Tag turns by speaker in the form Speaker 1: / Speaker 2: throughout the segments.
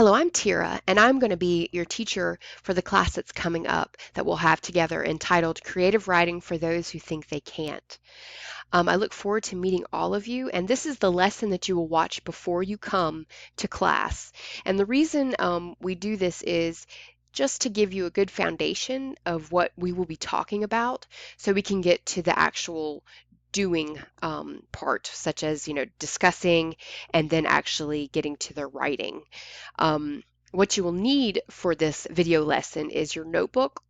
Speaker 1: Hello, I'm Tira, and I'm going to be your teacher for the class that's coming up that we'll have together entitled Creative Writing for Those Who Think They Can't. I look forward to meeting all of you, and this is the lesson that you will watch before you come to class. And the reason we do this is just to give you a good foundation of what we will be talking about so we can get to the actual doing part, such as, discussing and then actually getting to the writing. What you will need for this video lesson is your notebook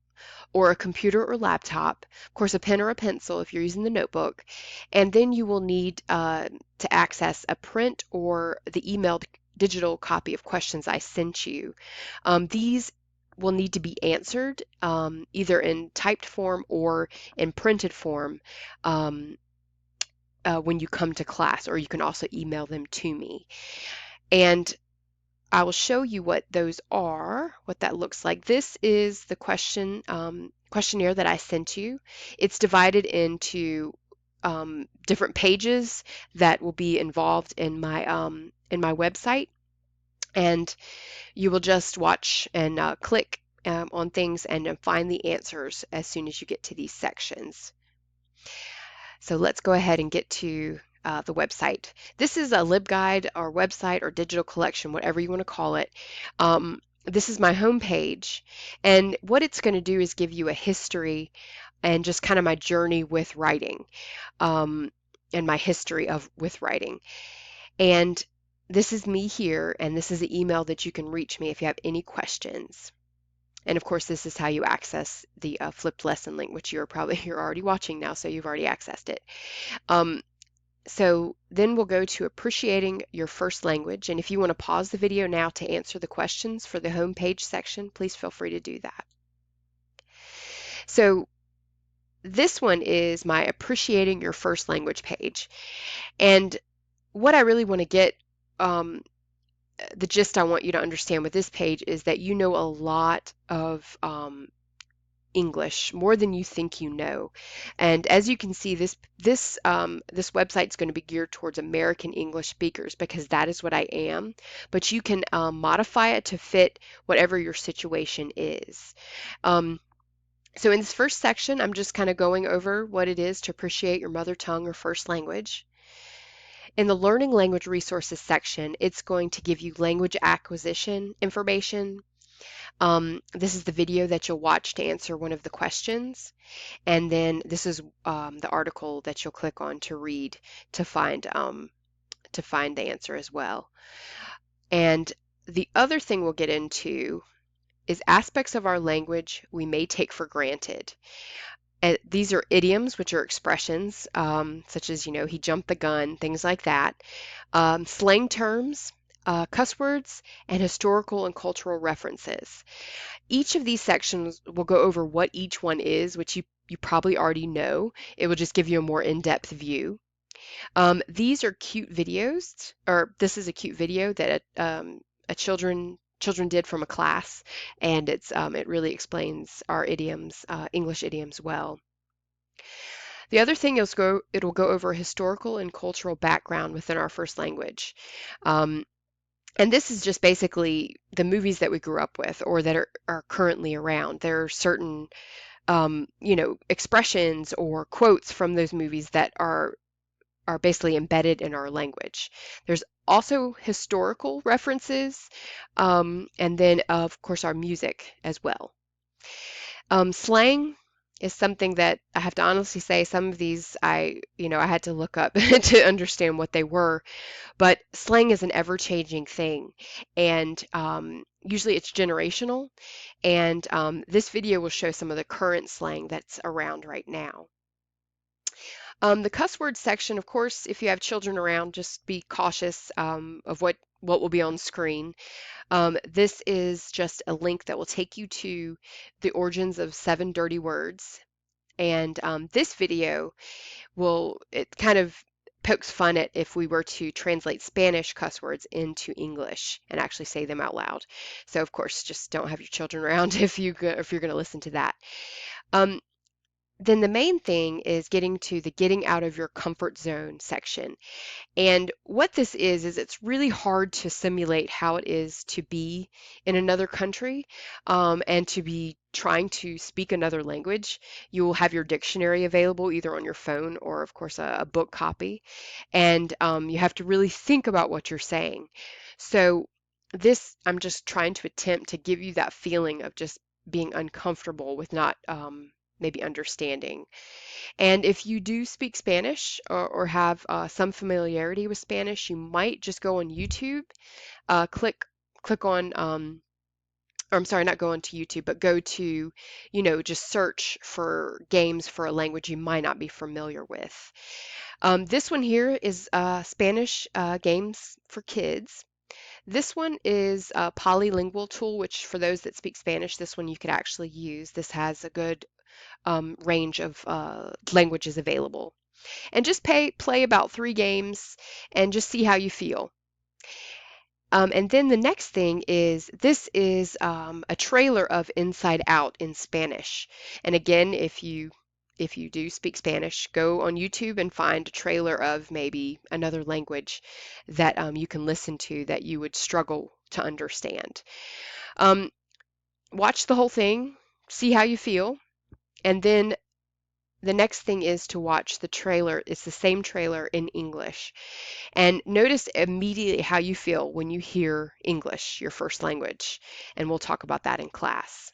Speaker 1: or a computer or laptop, of course, a pen or a pencil if you're using the notebook, and then you will need to access a print or the emailed digital copy of questions I sent you. These will need to be answered either in typed form or in printed form when you come to class, or you can also email them to me. And I will show you what those are, what that looks like. This is the questionnaire that I sent you. It's divided into different pages that will be involved in my website, and you will just watch and click on things and find the answers as soon as you get to these sections. So let's go ahead and get to the website. This is a LibGuide or website or digital collection, whatever you want to call it. This is my home page, and what it's going to do is give you a history and just kind of my journey with writing and my history with writing. And this is me here, and this is the email that you can reach me if you have any questions. And of course, this is how you access the flipped lesson link, which you're already watching now, so you've already accessed it. So then we'll go to appreciating your first language. And if you want to pause the video now to answer the questions for the home page section, please feel free to do that. So this one is my appreciating your first language page. And what I really want to get, the gist I want you to understand with this page is that you know a lot of English, more than you think you know. And as you can see, this website is going to be geared towards American English speakers because that is what I am. But you can modify it to fit whatever your situation is. So in this first section, I'm just kind of going over what it is to appreciate your mother tongue or first language. In the Learning Language Resources section, it's going to give you language acquisition information. This is the video that you'll watch to answer one of the questions. And then this is the article that you'll click on to read to find the answer as well. And the other thing we'll get into is aspects of our language we may take for granted. And these are idioms, which are expressions, such as, he jumped the gun, things like that. Slang terms, cuss words, and historical and cultural references. Each of these sections will go over what each one is, which you probably already know. It will just give you a more in-depth view. These are cute videos, or this is a cute video that children did from a class, and it really explains our idioms, English idioms well. The other thing is it'll go over historical and cultural background within our first language. And this is just basically the movies that we grew up with or that are currently around. There are certain, expressions or quotes from those movies that are basically embedded in our language. There's also historical references, and then, of course, our music as well. Slang is something that I have to honestly say some of these I had to look up to understand what they were, but slang is an ever-changing thing, and usually it's generational, and this video will show some of the current slang that's around right now. The cuss word section, of course, if you have children around, just be cautious of what will be on screen. This is just a link that will take you to the origins of 7 dirty words. And this video it kind of pokes fun at if we were to translate Spanish cuss words into English and actually say them out loud. So of course, just don't have your children around if you're going to listen to that. then the main thing is getting to the getting out of your comfort zone section. And what this is it's really hard to simulate how it is to be in another country, and to be trying to speak another language. You will have your dictionary available either on your phone or, of course, a book copy. And you have to really think about what you're saying. So this, I'm just trying to attempt to give you that feeling of just being uncomfortable with not maybe understanding. And if you do speak Spanish or have some familiarity with Spanish, you might just go on YouTube, click on, or I'm sorry, not go onto YouTube, but go to, just search for games for a language you might not be familiar with. This one here is Spanish games for kids. This one is a polylingual tool, which for those that speak Spanish, this one you could actually use. This has a good range of languages available. And just play about 3 games and just see how you feel. And then the next thing is this is a trailer of Inside Out in Spanish. And again, if you do speak Spanish, go on YouTube and find a trailer of maybe another language that you can listen to that you would struggle to understand. Um, Watch the whole thing, see how you feel, and then the next thing is to watch the trailer. It's the same trailer in English. And notice immediately how you feel when you hear English, your first language. And we'll talk about that in class.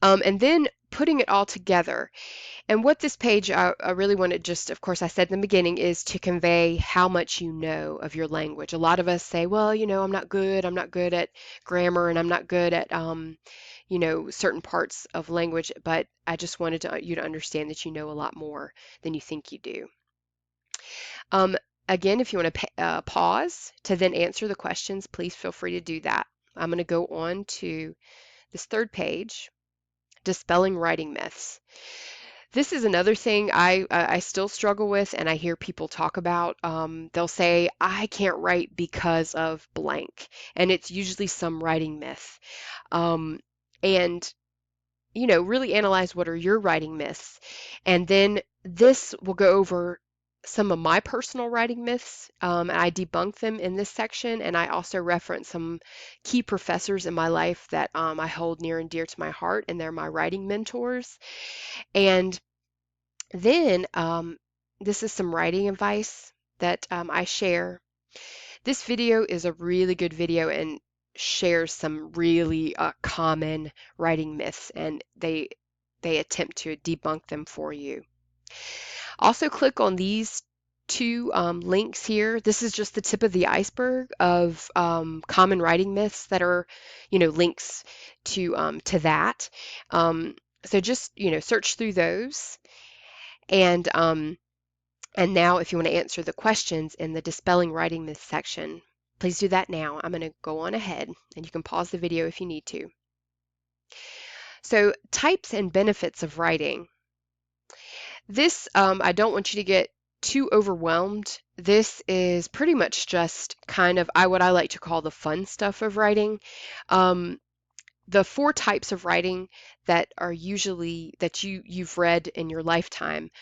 Speaker 1: And then putting it all together. And what this page, I really want to just, of course, I said in the beginning, is to convey how much you know of your language. A lot of us say, well, I'm not good. I'm not good at grammar, and I'm not good at, certain parts of language. But I just wanted you to understand that you know a lot more than you think you do. Um, Again, if you want to pause to then answer the questions, please feel free to do that. I'm going to go on to this third page, dispelling writing myths. This is another thing I still struggle with, and I hear people talk about. They'll say, I can't write because of blank, and it's usually some writing myth. Um, and really analyze what are your writing myths. And then this will go over some of my personal writing myths. And I debunk them in this section, and I also reference some key professors in my life that I hold near and dear to my heart, and they're my writing mentors. And then this is some writing advice that I share. This video is a really good video and shares some really common writing myths, and they attempt to debunk them for you. Also, click on these 2 links here. This is just the tip of the iceberg of common writing myths that are, links to that. So just search through those, and now if you want to answer the questions in the dispelling writing myths section, please do that now. I'm going to go on ahead, and you can pause the video if you need to. So, types and benefits of writing. This, I don't want you to get too overwhelmed. This is pretty much just kind of what I like to call the fun stuff of writing. The 4 types of writing that are usually that you've read in your lifetime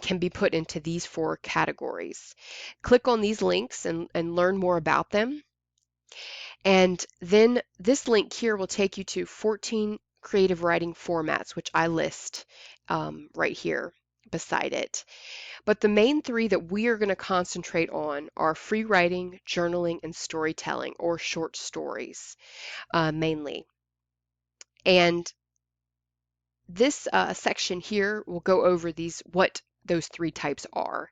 Speaker 1: can be put into these 4 categories. Click on these links and learn more about them. And then this link here will take you to 14 creative writing formats, which I list right here beside it. But the main 3 that we are going to concentrate on are free writing, journaling, and storytelling, or short stories mainly. And this section here will go over what those 3 types are.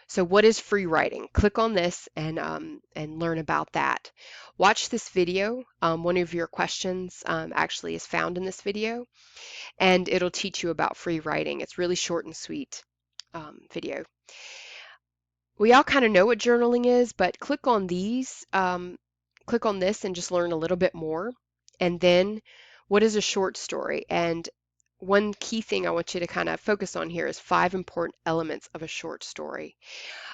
Speaker 1: So what is free writing? Click on this and learn about that. Watch this video. One of your questions actually is found in this video, and it'll teach you about free writing. It's really short and sweet video. We all kind of know what journaling is, but click on these, click on this and just learn a little bit more. And then what is a short story? And one key thing I want you to kind of focus on here is 5 important elements of a short story.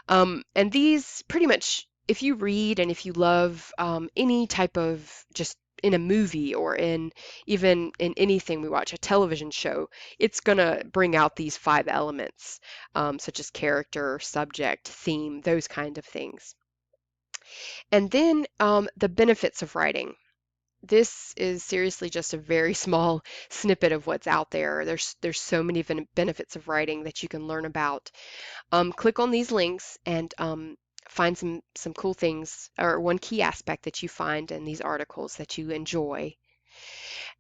Speaker 1: And these pretty much, if you read and if you love any type of just in a movie or in even in anything we watch, a television show, it's going to bring out these 5 elements, such as character, subject, theme, those kind of things. And then the benefits of writing. This is seriously just a very small snippet of what's out there. There's so many benefits of writing that you can learn about. Click on these links and find some cool things, or one key aspect that you find in these articles that you enjoy.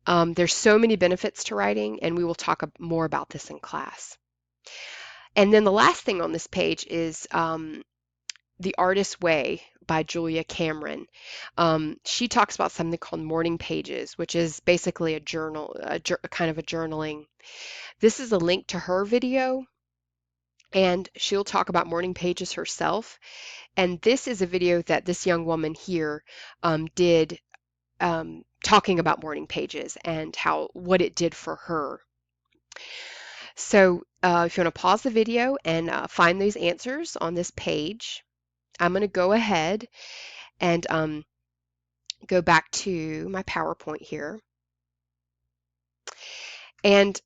Speaker 1: There's so many benefits to writing, and we will talk more about this in class. And then the last thing on this page is The Artist's Way by Julia Cameron. She talks about something called morning pages, which is basically a journal, kind of a journaling. This is a link to her video, and she'll talk about morning pages herself. And this is a video that this young woman here did, talking about morning pages and what it did for her. So if you want to pause the video and find those answers on this page, I'm going to go ahead and go back to my PowerPoint here. And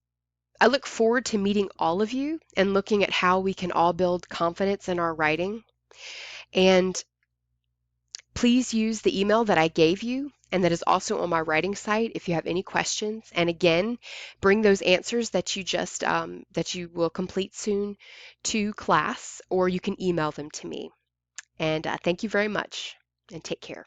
Speaker 1: I look forward to meeting all of you and looking at how we can all build confidence in our writing. And please use the email that I gave you and that is also on my writing site if you have any questions. And again, bring those answers that you just that you will complete soon to class, or you can email them to me. And thank you very much, and take care.